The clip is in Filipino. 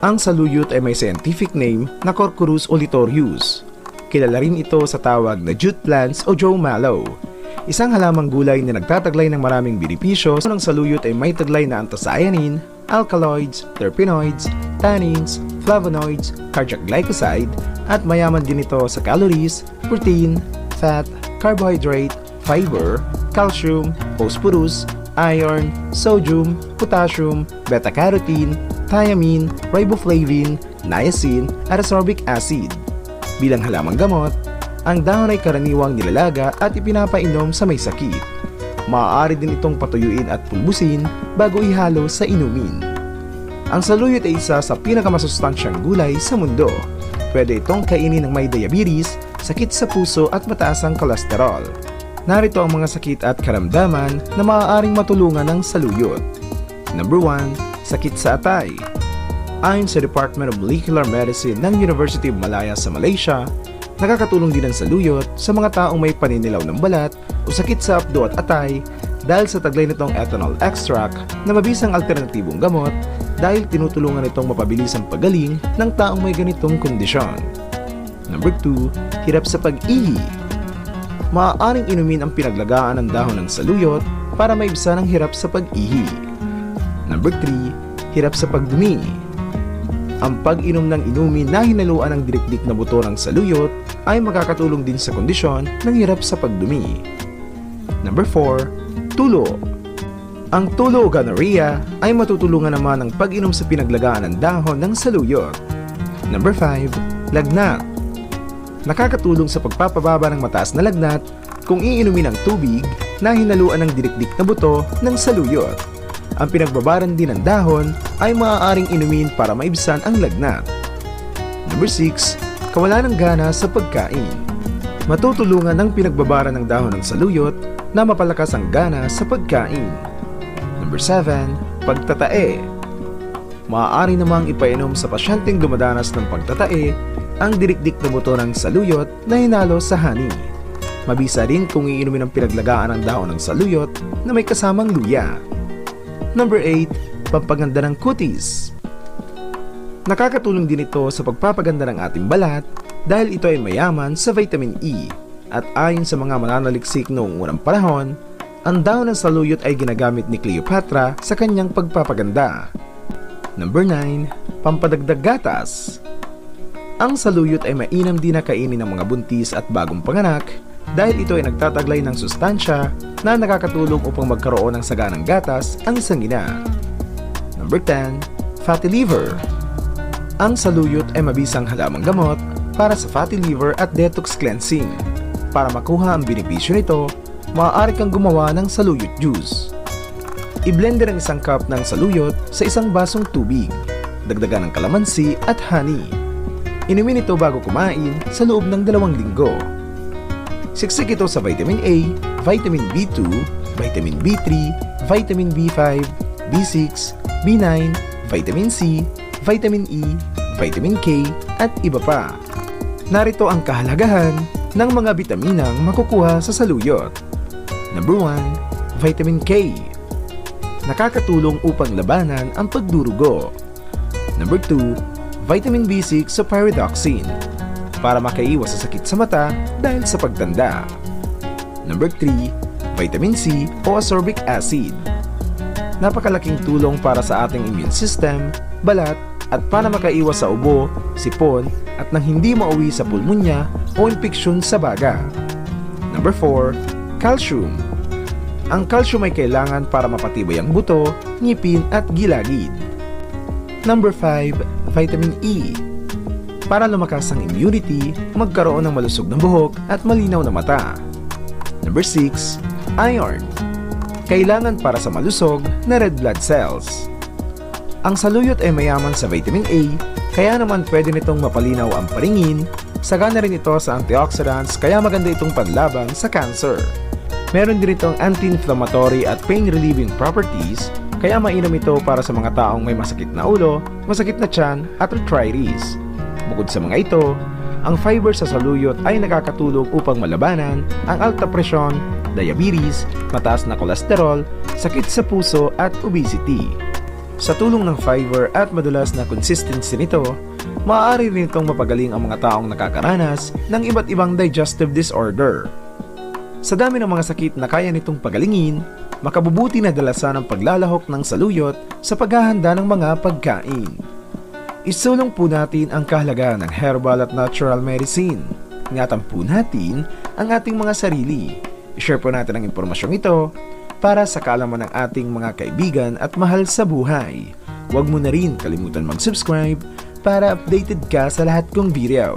Ang saluyot ay may scientific name na Corchorus olitorius. Kilala rin ito sa tawag na jute plants o Joe mallow. Isang halamang gulay na nagtataglay ng maraming benepisyo. Ang saluyot ay may taglay na anthocyanin, alkaloids, terpenoids, tannins, flavonoids, cardiac glycoside, at mayaman din ito sa calories, protein, fat, carbohydrate, fiber, calcium, phosphorus, iron, sodium, potassium, beta-carotene, thiamine, riboflavin, niacin, at ascorbic acid. Bilang halamang gamot, ang dahon ay karaniwang nilalaga at ipinapainom sa may sakit. Maaari din itong patuyuin at pulbusin bago ihalo sa inumin. Ang saluyot ay isa sa pinakamasustansyang gulay sa mundo. Pwede itong kainin ng may diabetes, sakit sa puso at mataas ang kolesterol. Narito ang mga sakit at karamdaman na maaaring matulungan ng saluyot. Number 1. Sakit sa atay. Ayon sa Department of Molecular Medicine ng University of Malaya sa Malaysia, nakakatulong din ang saluyot sa mga taong may paninilaw ng balat o sakit sa apdo at atay dahil sa taglay nitong ethanol extract na mabisang alternatibong gamot dahil tinutulungan itong mapabilis ang pagaling ng taong may ganitong kondisyon. Number 2. Hirap sa pag-ihi. Maaaring inumin ang pinaglagaan ng dahon ng saluyot para maibsan ang hirap sa pag-ihi. Number 3. Hirap sa pagdumi. Ang pag-inom ng inumin na hinaluan ng dirikdik na buto ng saluyot ay makakatulong din sa kondisyon ng hirap sa pagdumi. Number 4. Tulo. Ang tulo o gonorrhea ay matutulungan naman ng pag-inom sa pinaglagaan ng dahon ng saluyot. Number 5. Lagnat. Nakakatulong sa pagpapababa ng mataas na lagnat kung iinumin ang tubig na hinaluan ng dirikdik na buto ng saluyot. Ang pinagbabaran din ng dahon ay maaaring inumin para maibsan ang lagnat. Number 6. Kawalan ng gana sa pagkain. Matutulungan ng pinagbabaran ng dahon ng saluyot na mapalakas ang gana sa pagkain. Number 7. Pagtatae. Maaari namang ipainom sa pasyenteng dumadanas ng pagtatae ang dirikdik na buto ng saluyot na hinalo sa honey. Mabisa rin kung iinumin ang pinaglagaan ng dahon ng saluyot na may kasamang luya. Number 8. Pampaganda ng kutis. Nakakatulong din ito sa pagpapaganda ng ating balat dahil ito ay mayaman sa vitamin E at ayon sa mga mananaliksik noong unang panahon, ang dahon ng saluyot ay ginagamit ni Cleopatra sa kanyang pagpapaganda. Number 9. Pampadagdag gatas. Ang saluyot ay mainam din na kainin ng mga buntis at bagong panganak dahil ito ay nagtataglay ng sustansya na nakakatulong upang magkaroon ng saganang gatas ang isang ina. Number 10. Fatty liver. Ang saluyot ay mabisang halamang gamot para sa fatty liver at detox cleansing. Para makuha ang benepisyo nito, maaari kang gumawa ng saluyot juice. I-blender ang isang cup ng saluyot sa isang basong tubig. Dagdagan ng kalamansi at honey. Inumin ito bago kumain sa loob ng 2 linggo. Siksik ito sa vitamin A, vitamin B2, vitamin B3, vitamin B5, B6, B9, vitamin C, vitamin E, vitamin K, at iba pa. Narito ang kahalagahan ng mga bitaminang makukuha sa saluyot. Number 1. Vitamin K. Nakakatulong upang labanan ang pagdurugo. Number 2. Vitamin B6 sa pyridoxine para makaiwas sa sakit sa mata dahil sa pagtanda. Number 3. Vitamin C o ascorbic acid. Napakalaking tulong para sa ating immune system, balat, at para makaiwas sa ubo, sipon, at nang hindi mauwi sa pulmonya o impeksyon sa baga. Number 4. Calcium. Ang calcium ay kailangan para mapatibay ang buto, ngipin, at gilagid. Number 5. Vitamin E. Para lumakas ang immunity, magkaroon ng malusog na buhok at malinaw na mata. Number 6. Iron. Kailangan para sa malusog na red blood cells. Ang saluyot ay mayaman sa vitamin A, kaya naman pwede nitong mapalinaw ang paningin, sagana rin ito sa antioxidants kaya maganda itong panlaban sa cancer. Meron din itong anti-inflammatory at pain-relieving properties, kaya mainam ito para sa mga taong may masakit na ulo, masakit na tiyan at arthritis. Bukod sa mga ito, ang fiber sa saluyot ay nakakatulong upang malabanan ang alta presyon, diabetes, mataas na kolesterol, sakit sa puso at obesity. Sa tulong ng fiber at madulas na consistency nito, maaari rin itong mapagaling ang mga taong nakakaranas ng iba't ibang digestive disorder. Sa dami ng mga sakit na kaya nitong pagalingin, makabubuti na dalasan ang paglalahok ng saluyot sa paghahanda ng mga pagkain. Isulong po natin ang kahalagahan ng herbal at natural medicine. Ingatan po natin ang ating mga sarili. I-share po natin ang impormasyong ito para sa kaalaman ng ating mga kaibigan at mahal sa buhay. Huwag mo na rin kalimutan mag-subscribe para updated ka sa lahat kong video.